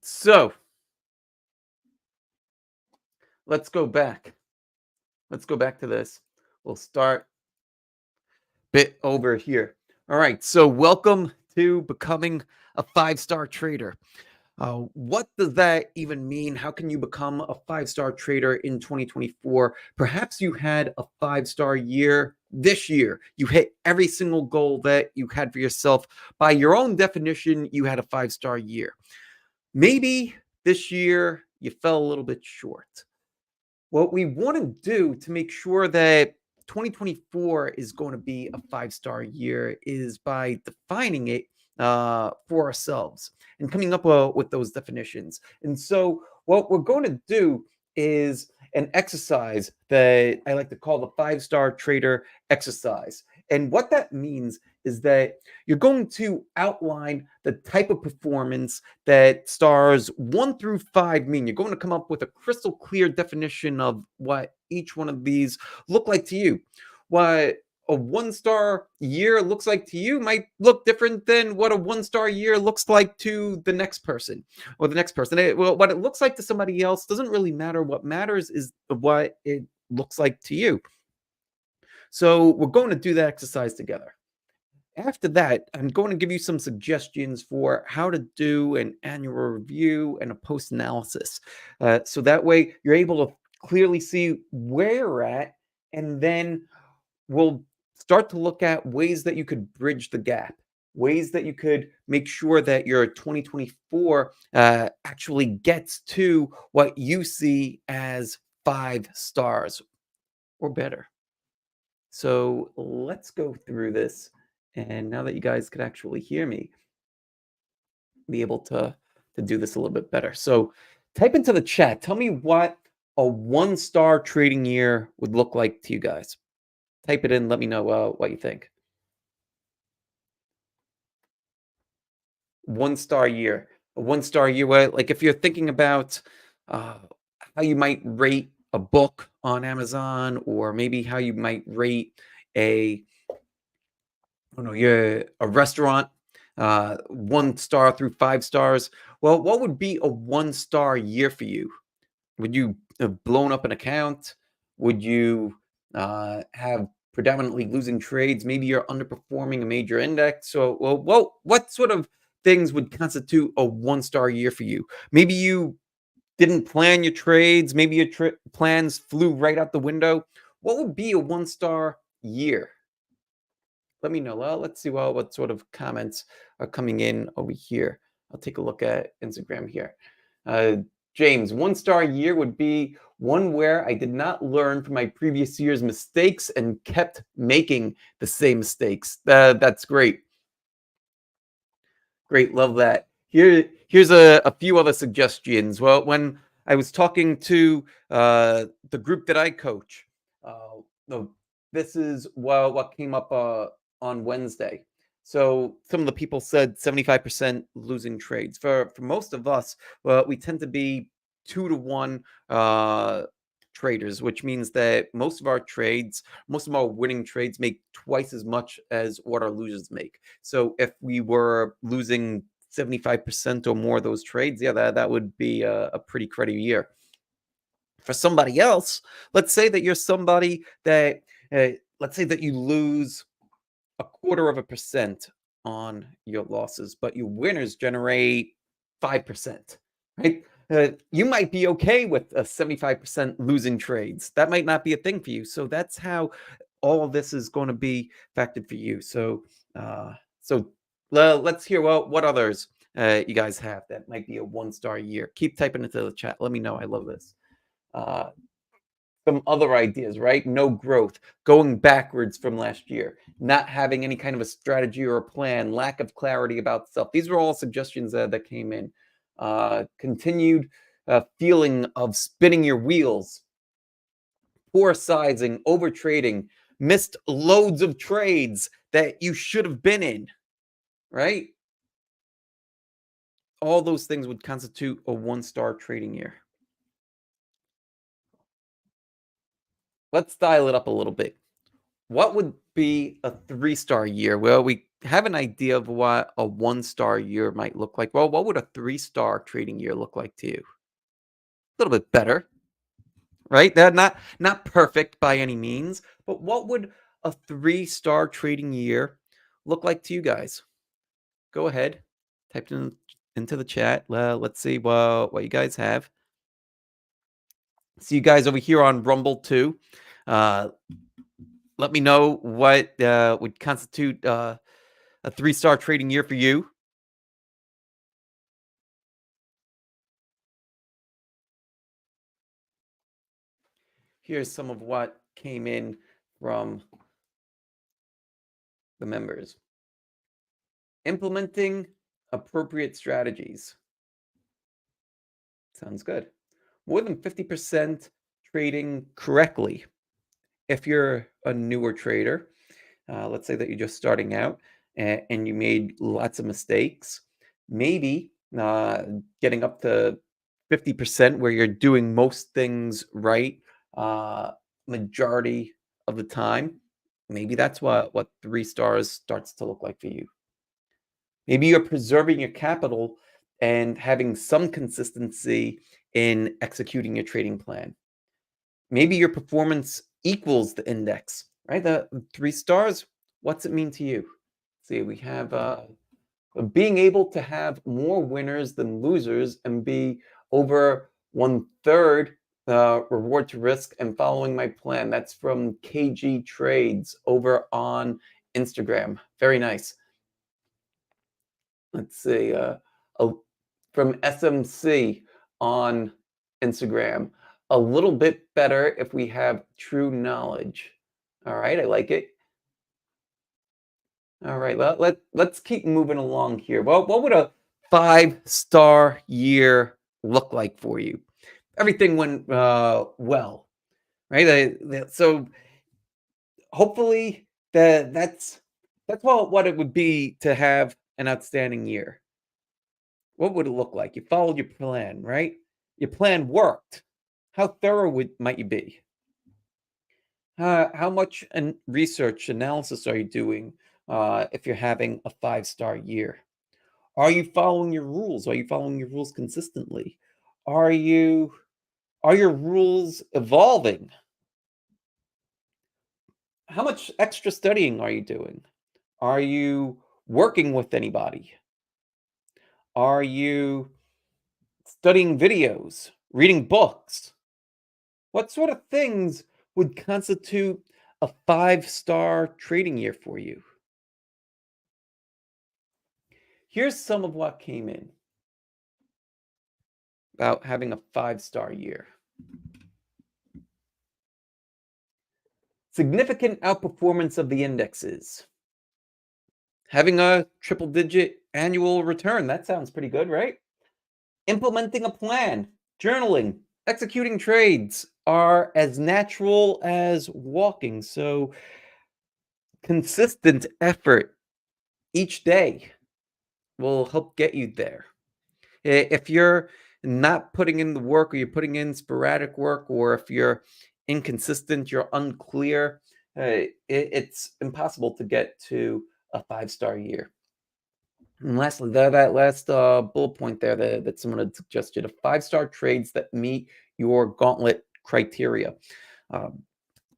So let's go back. Let's go back to this. We'll start bit over here. All right. So welcome to becoming a five-star trader. What does that even mean? How can you become a five-star trader in 2024? Perhaps you had a five-star year this year. You hit every single goal that you had for yourself. By your own definition, you had a five-star year. Maybe this year you fell a little bit short. What we want to do to make sure that 2024 is going to be a five-star year is by defining it for ourselves and coming up with those definitions. And so, what we're going to do is an exercise that I like to call the five-star trader exercise. And what that means is that you're going to outline the type of performance that stars 1 through 5 mean. You're going to come up with a crystal clear definition of what each one of these look like to you. What a 1 star year looks like to you might look different than what a 1 star year looks like to the next person or the next person. What it looks like to somebody else doesn't really matter. What matters is what it looks like to you. So we're going to do that exercise together. After that, I'm going to give you some suggestions for how to do an annual review and a post analysis. So that way you're able to clearly see where you're at, and then we'll start to look at ways that you could bridge the gap, ways that you could make sure that your 2024 actually gets to what you see as 5 stars or better. So let's go through this. And now that you guys could actually hear me, be able to do this a little bit better. So type into the chat. Tell me what a 1 star trading year would look like to you guys. Type it in. Let me know what you think. 1 star year. A 1 star year. Like if you're thinking about uh, how you might rate a book on Amazon, or maybe how you might rate a you're a restaurant, 1 star through 5 stars. Well, what would be a 1 star year for you? Would you have blown up an account? Would you have predominantly losing trades? Maybe you're underperforming a major index. So, what sort of things would constitute a 1 star year for you? Maybe you didn't plan your trades. Maybe your plans flew right out the window. What would be a 1 star year? Let me know. Well, let's see what sort of comments are coming in over here. I'll take a look at Instagram here. Uh, James, 1 star year would be one where I did not learn from my previous year's mistakes and kept making the same mistakes. That's great. Great. Love that. Here's a few other suggestions. Well, when I was talking to the group that I coach, the this is what came up on Wednesday. So some of the people said 75% losing trades. For most of us, well, we tend to be 2 to 1 traders, which means that most of our trades, most of our winning trades, make twice as much as what our losers make. So if we were losing 75% or more of those trades, yeah, that would be a pretty cruddy year. For somebody else, let's say that you're somebody that let's say that you lose 1/4% on your losses, but your winners generate 5%, right? You might be okay with a 75% losing trades. That might not be a thing for you. So that's how all of this is going to be factored for you. So, let's hear what others you guys have that might be a 1 star year. Keep typing into the chat. Let me know. I love this. Uh, some other ideas, right? No growth, going backwards from last year, not having any kind of a strategy or a plan, lack of clarity about stuff. These were all suggestions that came in. Continued feeling of spinning your wheels, poor sizing, over trading, missed loads of trades that you should have been in, right? All those things would constitute a 1 star trading year. Let's dial it up a little bit. What would be a 3-star year? Well, we have an idea of what a 1-star year might look like. Well, what would a 3-star trading year look like to you? A little bit better, right? They're not perfect by any means, but what would a 3-star trading year look like to you guys? Go ahead, type it into the chat. Let's see what you guys have. See you guys over here on Rumble too. Uh, Let me know what would constitute a 3-star trading year for you. Here's some of what came in from the members. Implementing appropriate strategies. Sounds good. More than 50% trading correctly. If you're a newer trader, let's say that you're just starting out and you made lots of mistakes, maybe getting up to 50% where you're doing most things right, uh, majority of the time, maybe that's what 3 stars starts to look like for you. Maybe you're preserving your capital and having some consistency in executing your trading plan. Maybe your performance equals the index, right? The 3 stars, what's it mean to you? See, we have being able to have more winners than losers and be over 1/3 reward to risk and following my plan. That's from KG Trades over on Instagram. Very nice. Let's see, a, from SMC on Instagram. A little bit better if we have true knowledge. All right, I like it. All right, let's keep moving along here. Well, what would a 5-star year look like for you? Everything went well, right? So hopefully that's what it would be to have an outstanding year. What would it look like? You followed your plan, right? Your plan worked. How thorough might you be? How much research analysis are you doing if you're having a 5-star year? Are you following your rules? Are you following your rules consistently? Are you are your rules evolving? How much extra studying are you doing? Are you working with anybody? Are you studying videos, reading books? What sort of things would constitute a 5-star trading year for you? Here's some of what came in about having a 5-star year. Significant outperformance of the indexes. Having a triple digit annual return. That sounds pretty good, right? Implementing a plan, journaling, executing trades are as natural as walking. So, consistent effort each day will help get you there. If you're not putting in the work or you're putting in sporadic work, or if you're inconsistent, you're unclear, it's impossible to get to a 5-star year. And lastly, that last bullet point there that someone had suggested, a 5-star trades that meet your gauntlet criteria. Um,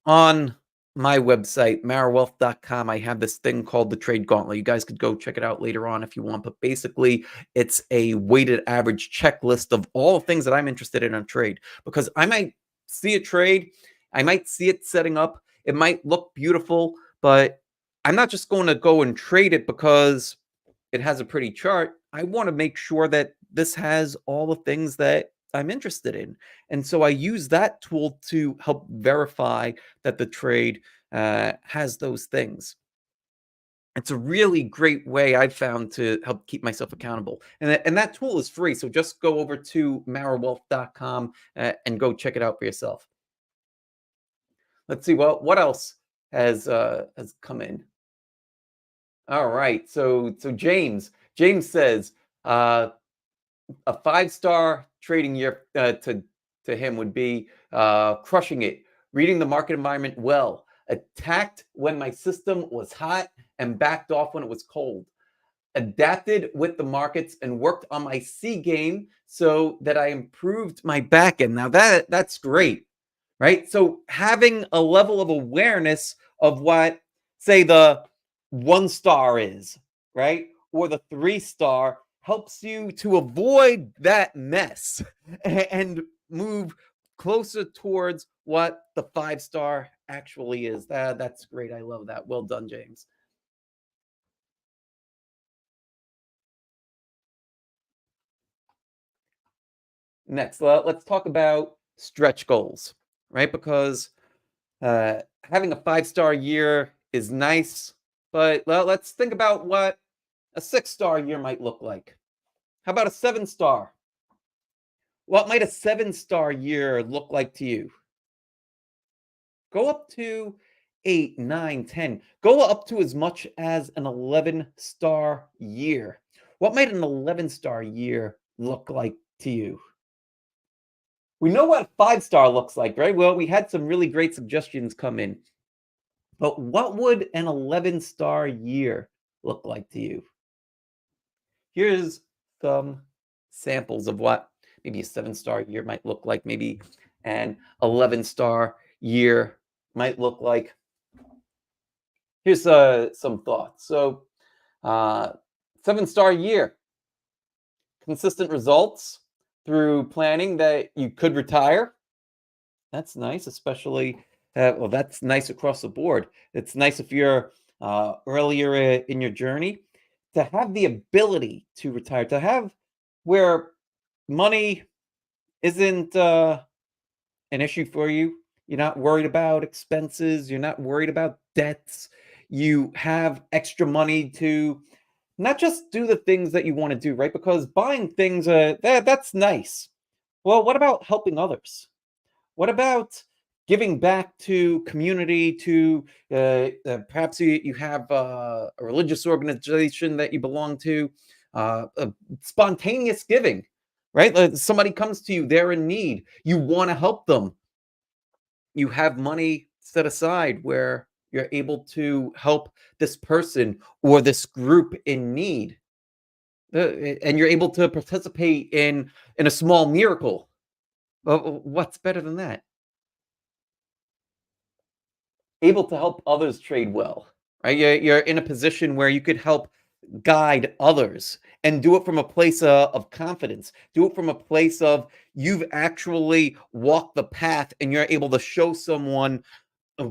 on my website, marawealth.com, I have this thing called the Trade Gauntlet. You guys could go check it out later on if you want. But basically, it's a weighted average checklist of all things that I'm interested in a trade. Because I might see a trade, I might see it setting up, it might look beautiful, but I'm not just going to go and trade it because it has a pretty chart. I want to make sure that this has all the things that I'm interested in. And so I use that tool to help verify that the trade has those things. It's a really great way I've found to help keep myself accountable. And that tool is free. So just go over to marawealth.com and go check it out for yourself. Let's see what else has come in. All right. So James says a 5-star trading year to him would be crushing it, reading the market environment well, attacked when my system was hot and backed off when it was cold, adapted with the markets and worked on my C game so that I improved my back end. Now that's great, right? So having a level of awareness of what, say, the 1 star is, right? Or the 3 star helps you to avoid that mess and move closer towards what the 5 star actually is. That's great. I love that. Well done, James. Next, let's talk about stretch goals, right? Because having a 5 star year is nice, but let's think about what a 6 star year might look like. How about a 7 star? What might a 7 star year look like to you? Go up to 8, 9, 10. Go up to as much as an 11 star year. What might an 11 star year look like to you? We know what 5 star looks like, right? Well, we had some really great suggestions come in. But what would an 11 star year look like to you? Here's some samples of what maybe a 7 star year might look like, maybe an 11 star year might look like. Here's some thoughts. So, uh, 7 star year, consistent results through planning that you could retire. That's nice, especially, well, that's nice across the board. It's nice if you're earlier in your journey to have the ability to retire, to have where money isn't an issue for you. You're not worried about expenses. You're not worried about debts. You have extra money to not just do the things that you want to do, right? Because buying things, that's nice. Well, what about helping others? What about giving back to community, to perhaps you have a religious organization that you belong to, spontaneous giving, right? Somebody comes to you, they're in need, you want to help them, you have money set aside where you're able to help this person or this group in need. And you're able to participate in a small miracle. What's better than that? Able to help others trade well, right? You're in a position where you could help guide others and do it from a place of confidence. Do it from a place of you've actually walked the path and you're able to show someone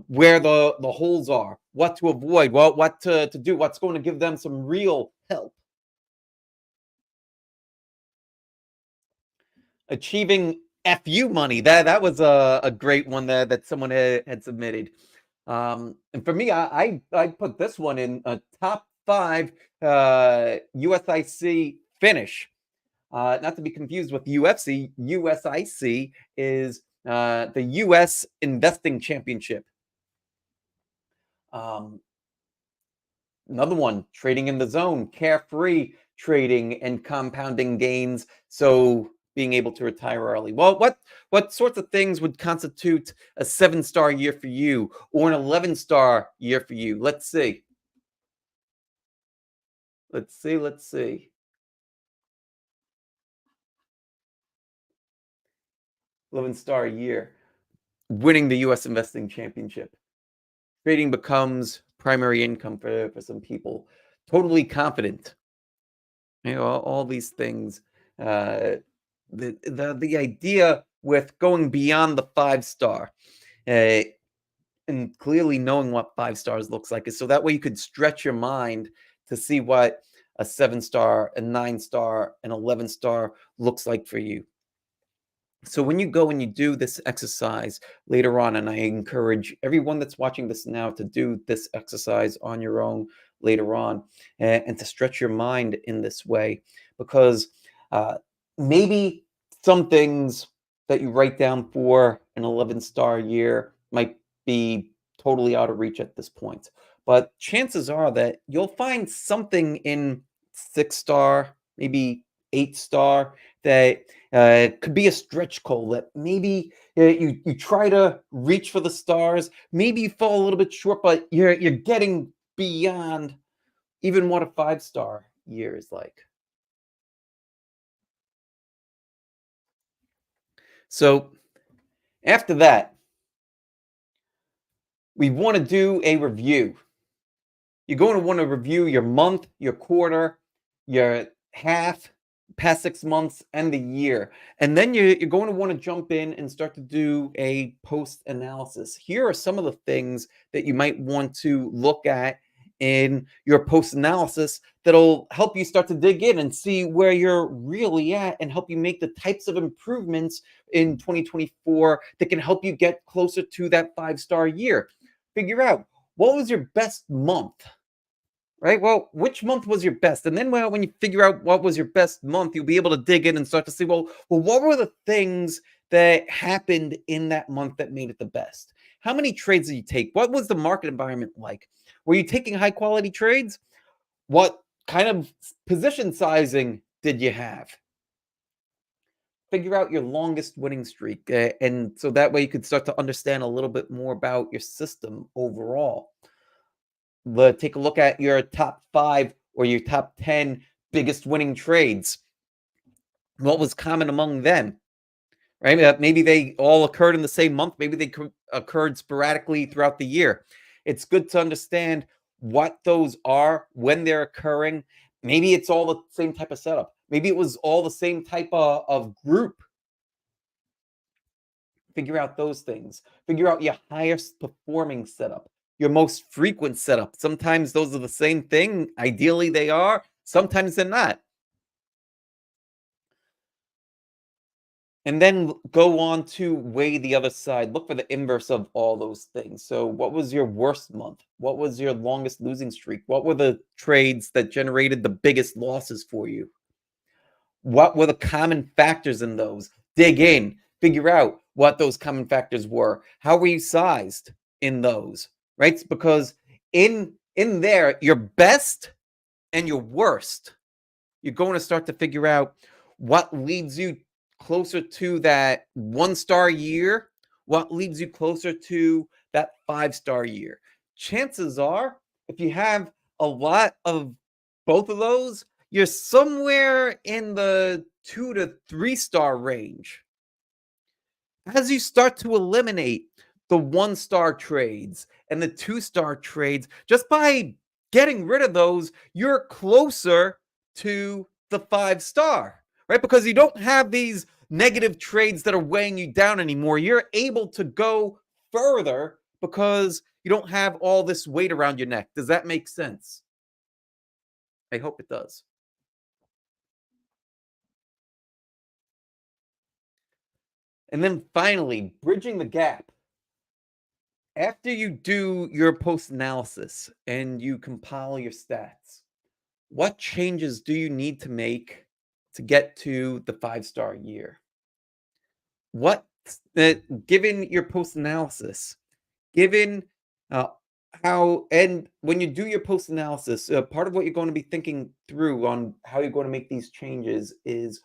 where the holes are, what to avoid, what to do, what's going to give them some real help. Achieving FU money. That was a great one that someone had submitted. And for me, I put this one in a top five USIC finish. Not to be confused with UFC. USIC is the US Investing Championship. Um, Another one, trading in the zone, carefree trading and compounding gains. So being able to retire early. Well, what sorts of things would constitute a 7 star year for you or an 11 star year for you? Let's see. Let's see. Let's see. 11 star year, winning the US Investing Championship. Trading becomes primary income for some people. Totally confident. All these things. Uh, the idea with going beyond the 5 star uh, and clearly knowing what 5 stars looks like is so that way you could stretch your mind to see what a 7 star, a 9 star, an 11 star looks like for you. So when you go and you do this exercise later on, and I encourage everyone that's watching this now to do this exercise on your own later on, and to stretch your mind in this way, because uh, maybe some things that you write down for an 11 star year might be totally out of reach at this point. But chances are that you'll find something in 6 star, maybe 8 star, that could be a stretch goal that maybe you try to reach for the stars. Maybe you fall a little bit short, but you're getting beyond even what a 5-star year is like. So after that, we want to do a review. You're going to want to review your month, your quarter, your half, past 6 months, and the year. And then you're going to want to jump in and start to do a post analysis. Here are some of the things that you might want to look at in your post analysis that'll help you start to dig in and see where you're really at and help you make the types of improvements in 2024 that can help you get closer to that 5-star year. Figure out what was your best month, right? Well, which month was your best? And then when you figure out what was your best month, you'll be able to dig in and start to see, well, what were the things that happened in that month that made it the best? How many trades did you take? What was the market environment like? Were you taking high quality trades? What kind of position sizing did you have? Figure out your longest winning streak. And so that way you could start to understand a little bit more about your system overall. Take a look at your top 5 or your top 10 biggest winning trades. What was common among them, right? Maybe they all occurred in the same month. Maybe they occurred sporadically throughout the year. It's good to understand what those are, when they're occurring. Maybe it's all the same type of setup. Maybe it was all the same type of group. Figure out those things. Figure out your highest performing setup, your most frequent setup. Sometimes those are the same thing. Ideally, they are. Sometimes they're not. And then go on to weigh the other side. Look for the inverse of all those things. So, what was your worst month? What was your longest losing streak? What were the trades that generated the biggest losses for you? What were the common factors in those? Dig in, figure out what those common factors were. How were you sized in those? Right? Because in there, your best and your worst, you're going to start to figure out what leads you closer to that 1-star year, what leads you closer to that 5-star year. Chances are, if you have a lot of both of those, you're somewhere in the 2 to 3-star range. As you start to eliminate the 1-star trades and the 2-star trades, just by getting rid of those, you're closer to the 5-star, right? Because you don't have these negative trades that are weighing you down anymore. You're able to go further because you don't have all this weight around your neck. Does that make sense? I hope it does. And then finally, bridging the gap. After you do your post analysis and you compile your stats, what changes do you need to make to get to the 5-star year? What, given your post analysis, given uh, how, and when you do your post analysis, part of what you're going to be thinking through on how you're going to make these changes is,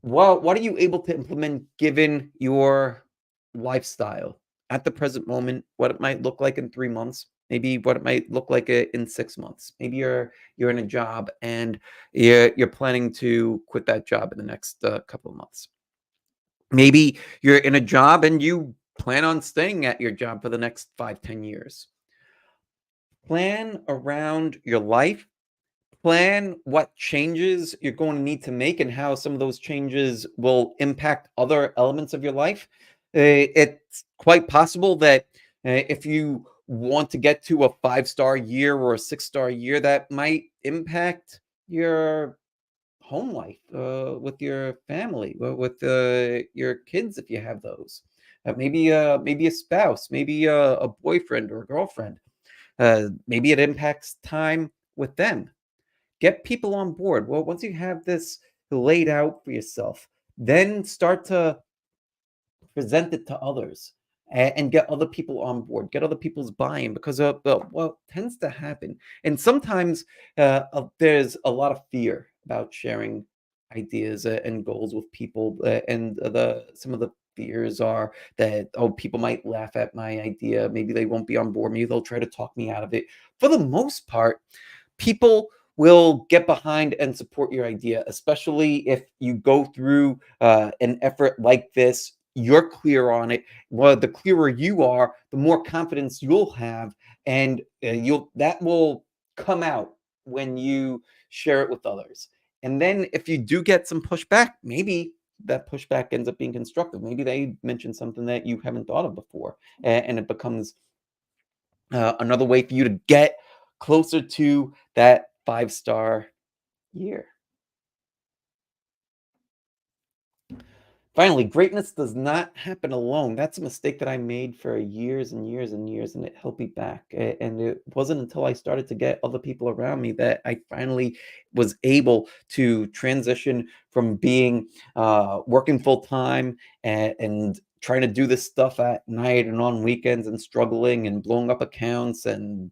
well, what are you able to implement given your lifestyle at the present moment, what it might look like in 3 months, maybe what it might look like in 6 months. Maybe you're in a job and you're planning to quit that job in the next couple of months. Maybe you're in a job and you plan on staying at your job for the next 5, 10 years. Plan around your life. Plan what changes you're going to need to make and how some of those changes will impact other elements of your life. It's quite possible that if you want to get to a 5-star year or a 6-star year, that might impact your home life with your family, with your kids if you have those. Maybe a spouse, maybe a boyfriend or a girlfriend. Maybe it impacts time with them. Get people on board. Well, once you have this laid out for yourself, then start to present it to others and get other people on board, get other people's buy-in because what tends to happen, and sometimes there's a lot of fear about sharing ideas and goals with people, and the some of the fears are that, oh, people might laugh at my idea, maybe they won't be on board, maybe they'll try to talk me out of it. For the most part, people will get behind and support your idea, especially if you go through an effort like this. You're clear on it. Well, the clearer you are, the more confidence you'll have, and you'll that will come out when you share it with others. And then if you do get some pushback, maybe that pushback ends up being constructive. Maybe they mention something that you haven't thought of before, and it becomes another way for you to get closer to that 5-star year. Finally, greatness does not happen alone. That's a mistake that I made for years and years and years, and it held me back. And it wasn't until I started to get other people around me that I finally was able to transition from being working full time and trying to do this stuff at night and on weekends and struggling and blowing up accounts and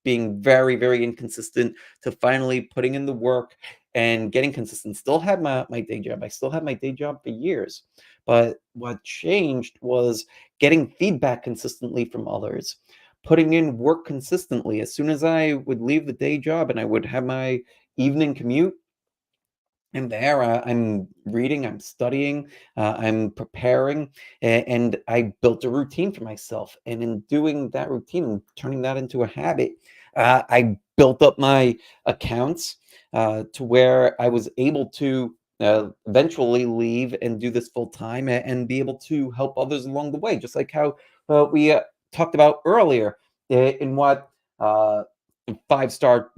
being very, very inconsistent to finally putting in the work and getting consistent. Still had my day job. I still had my day job for years. But what changed was getting feedback consistently from others, putting in work consistently. As soon as I would leave the day job and I would have my evening commute, I'm there. I'm reading. I'm studying. I'm preparing, and I built a routine for myself. And in doing that routine, and turning that into a habit, I built up my accounts to where I was able to eventually leave and do this full time and be able to help others along the way. Just like how we talked about earlier, in what 5-star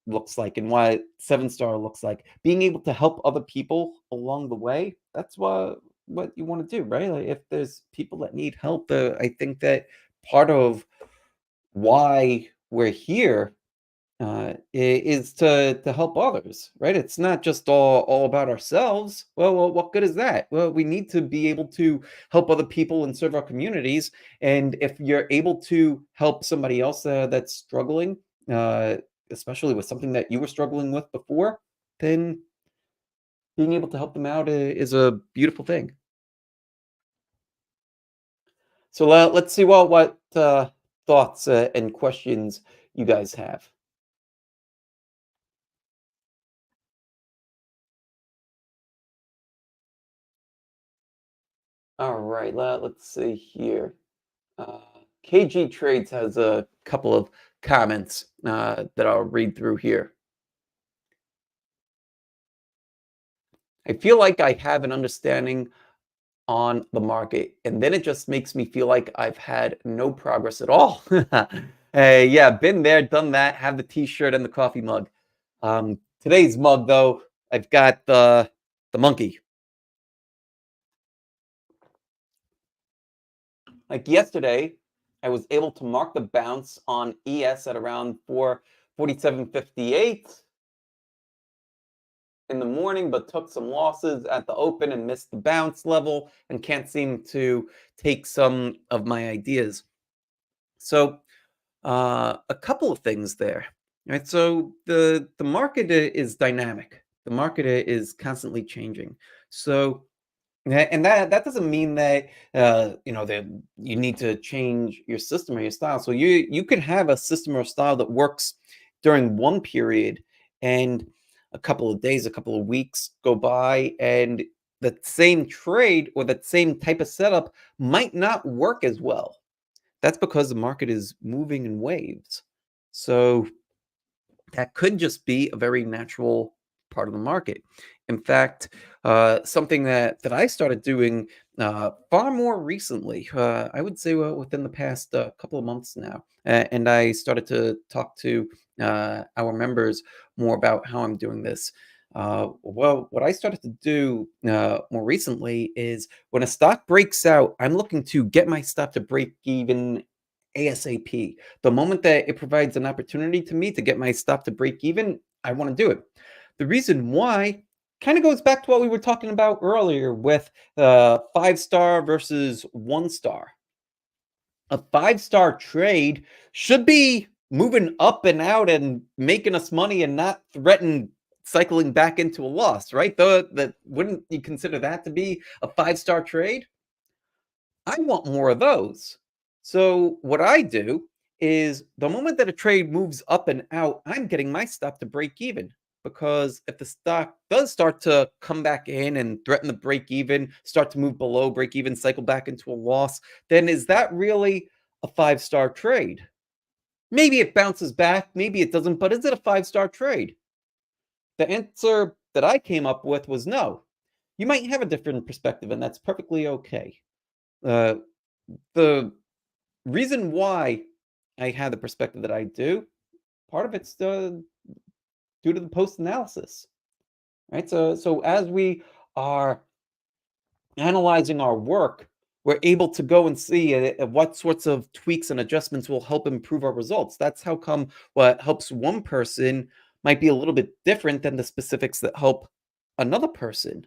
looks like and what 7-star looks like. Being able to help other people along the way, that's what you want to do, right? Like if there's people that need help, I think that part of why we're here is to help others, right? It's not just all about ourselves. Well, what good is that? Well, we need to be able to help other people and serve our communities. And if you're able to help somebody else that's struggling, uh, especially with something that you were struggling with before, then being able to help them out is a beautiful thing. So let's see what thoughts and questions you guys have. All right, let's see here. Uh, KG Trades has a couple of comments that I'll read through here. I feel like I have an understanding on the market, and then it just makes me feel like I've had no progress at all. Hey, yeah, been there, done that. Have the T-shirt and the coffee mug. Today's mug, though, I've got the monkey. Like yesterday, I was able to mark the bounce on ES at around 447.58 in the morning, but took some losses at the open and missed the bounce level and can't seem to take some of my ideas. So, a couple of things there, right? So the market is dynamic. The market is constantly changing. So and that doesn't mean that that you need to change your system or your style. So you could have a system or style that works during one period, and a couple of days, a couple of weeks go by, and that same trade or that same type of setup might not work as well. That's because the market is moving in waves. So that could just be a very natural part of the market. In fact, something that I started doing far more recently, I would say within the past couple of months now, and I started to talk to our members more about how I'm doing this. Well, what I started to do more recently is when a stock breaks out, I'm looking to get my stock to break even ASAP. The moment that it provides an opportunity to me to get my stuff to break even, I want to do it. The reason why kind of goes back to what we were talking about earlier with 5-star versus 1-star. A 5-star trade should be moving up and out and making us money and not threaten cycling back into a loss, right? The wouldn't you consider that to be a five-star trade? I want more of those. So what I do is the moment that a trade moves up and out, I'm getting my stop to break even. Because if the stock does start to come back in and threaten the break even, start to move below break even, cycle back into a loss, then is that really a five-star trade? Maybe it bounces back, maybe it doesn't, but is it a five-star trade? The answer that I came up with was no. You might have a different perspective, and that's perfectly okay. Uh, the reason why I had the perspective that I do, part of it's due to the post analysis, right? So as we are analyzing our work, we're able to go and see what sorts of tweaks and adjustments will help improve our results. That's how come what helps one person might be a little bit different than the specifics that help another person.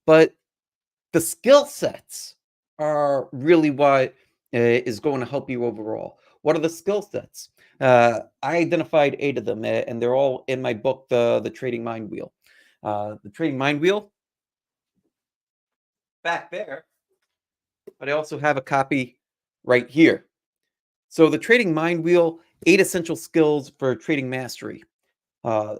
But the skill sets are really what is going to help you overall. What are the skill sets? I identified 8 of them, and they're all in my book, the Trading Mind Wheel. The Trading Mind Wheel back there, but I also have a copy right here. So the Trading Mind Wheel, 8 essential skills for trading mastery. Uh,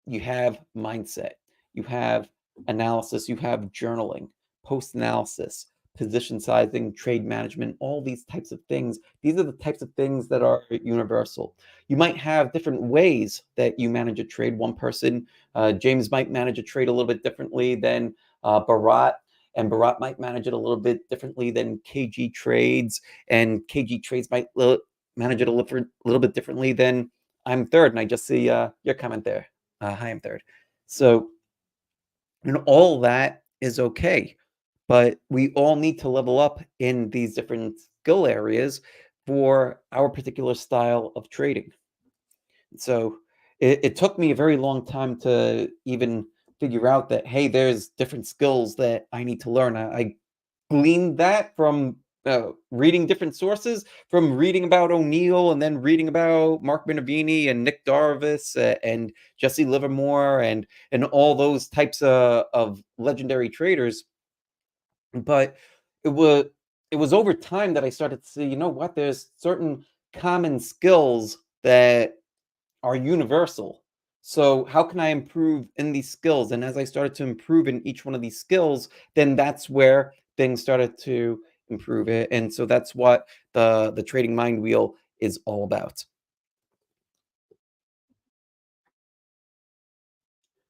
you have mindset, you have analysis, you have journaling, post analysis, position sizing, trade management, all these types of things. These are the types of things that are universal. You might have different ways that you manage a trade. One person, James, might manage a trade a little bit differently than Barat, and Barat might manage it a little bit differently than KG Trades, and KG Trades might manage it a little bit differently than I'm third. And I just see your comment there. Hi, I'm third. So, all that is okay, but we all need to level up in these different skill areas for our particular style of trading. So, it took me a very long time to even figure out that, hey, there's different skills that I need to learn. I gleaned that from reading different sources, from reading about O'Neill and then reading about Mark Minervini and Nick Darvis and Jesse Livermore and all those types of legendary traders. But it was it was over time that I started to see, you know what, there's certain common skills that are universal. So how can I improve in these skills? And as I started to improve in each one of these skills, then that's where things started to improve it. And so that's what the trading mind wheel is all about.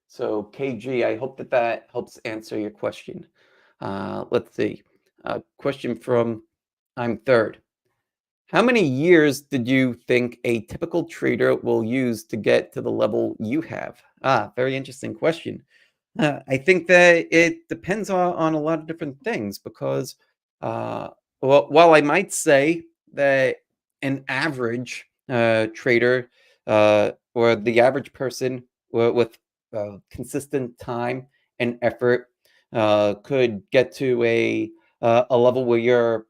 So KG, I hope that that helps answer your question. Let's see. Question from I'm third. How many years did you think a typical trader will use to get to the level you have? Very interesting question. I think that it depends on a lot of different things because, uh, well, while I might say that an average trader or the average person with consistent time and effort could get to a level where you're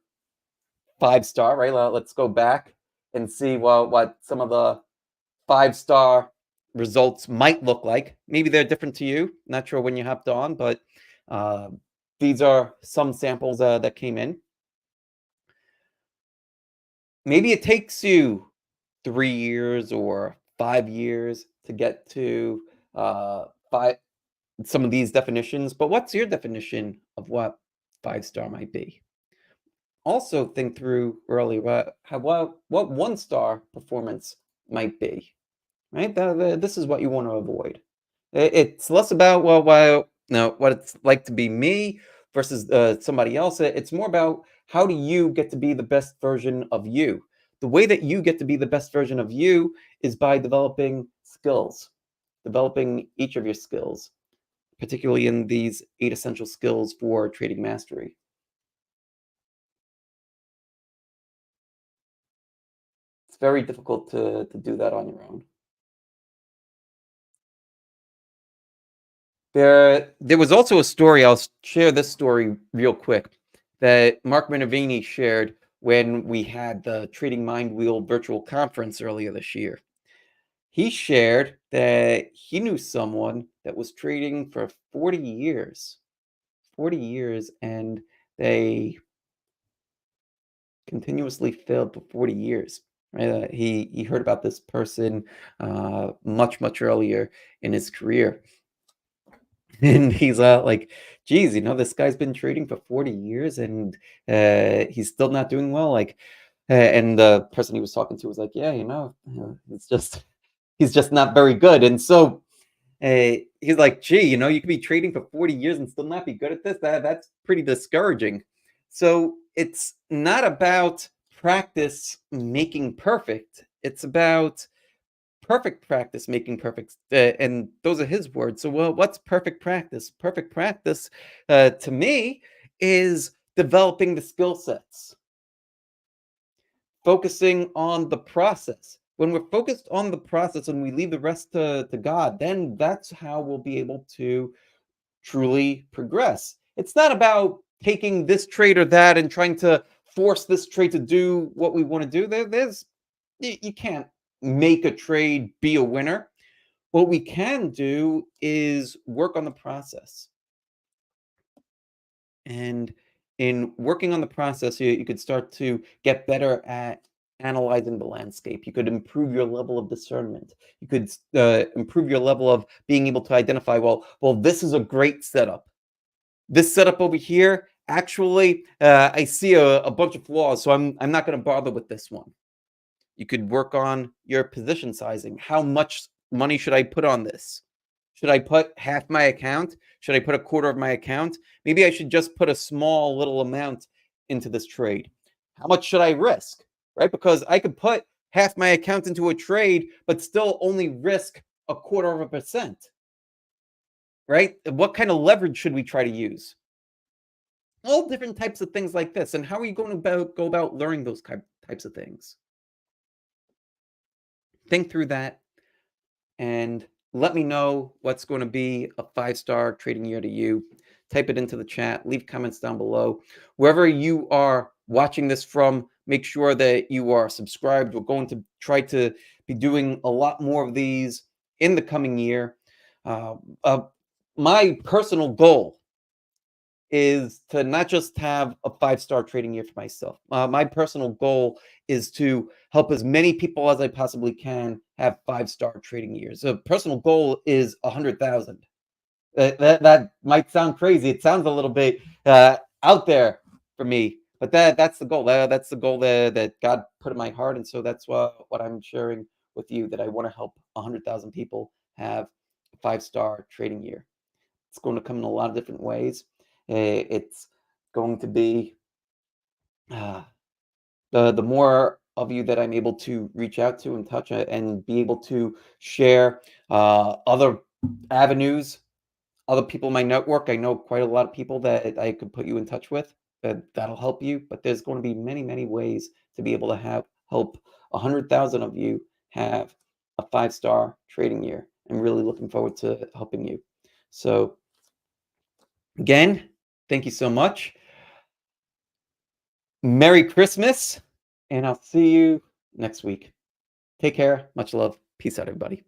5-star, right? Let's go back and see what some of the 5-star results might look like. Maybe they're different to you. Not sure when you hopped on, but uh, these are some samples that came in. Maybe it takes you 3 years or 5 years to get to five some of these definitions. But what's your definition of what 5-star might be? Also, think through early what 1-star performance might be. Right? This is what you want to avoid. It's less about no, what it's like to be me versus somebody else. It's more about how do you get to be the best version of you. The way that you get to be the best version of you is by developing skills, developing each of your skills, particularly in these 8 essential skills for trading mastery. It's very difficult to do that on your own. There was also a story, I'll share this story real quick, that Mark Minervini shared when we had the Trading Mind Wheel virtual conference earlier this year. He shared that he knew someone that was trading for 40 years. 40 years, and they continuously failed for 40 years. Right? He heard about this person much earlier in his career, and he's like, "Geez, this guy's been trading for 40 years, and he's still not doing well." And the person he was talking to was like, "Yeah, it's just he's just not very good." And so he's like, "Gee, you could be trading for 40 years and still not be good at this. That's pretty discouraging." So it's not about practice making perfect. It's about perfect practice making perfect. And those are his words. So, well, what's perfect practice? Perfect practice, to me, is developing the skill sets, focusing on the process. When we're focused on the process and we leave the rest to God, then that's how we'll be able to truly progress. It's not about taking this trait or that and trying to force this trait to do what we want to do. You can't make a trade be a winner. What we can do is work on the process. And in working on the process, you could start to get better at analyzing the landscape. You could improve your level of discernment. You could improve your level of being able to identify, well, this is a great setup. This setup over here, actually, I see a bunch of flaws, so I'm not going to bother with this one. You could work on your position sizing. How much money should I put on this? Should I put half my account? Should I put a quarter of my account? Maybe I should just put a small little amount into this trade. How much should I risk? Right? Because I could put half my account into a trade, but still only risk a quarter of a percent. Right? What kind of leverage should we try to use? All different types of things like this. And how are you going to go about learning those types of things? Think through that and let me know what's going to be a 5-star trading year to you. Type it into the chat, leave comments down below. Wherever you are watching this from, make sure that you are subscribed. We're going to try to be doing a lot more of these in the coming year. Uh, uh, my personal goal is to not just have a 5-star trading year for myself. My personal goal is to help as many people as I possibly can have 5-star trading years. A personal goal is 100,000. That might sound crazy. It sounds a little bit out there for me, but that's the goal. That's the goal that God put in my heart, and so that's what I'm sharing with you. That I want to help 100,000 people have a 5-star trading year. It's going to come in a lot of different ways. It's going to be uh, the more of you that I'm able to reach out to and touch and be able to share other avenues, other people in my network. I know quite a lot of people that I could put you in touch with that'll help you. But there's going to be many ways to be able to help 100,000 of you have a 5-star trading year. I'm really looking forward to helping you. So again, thank you so much. Merry Christmas, and I'll see you next week. Take care. Much love. Peace out, everybody.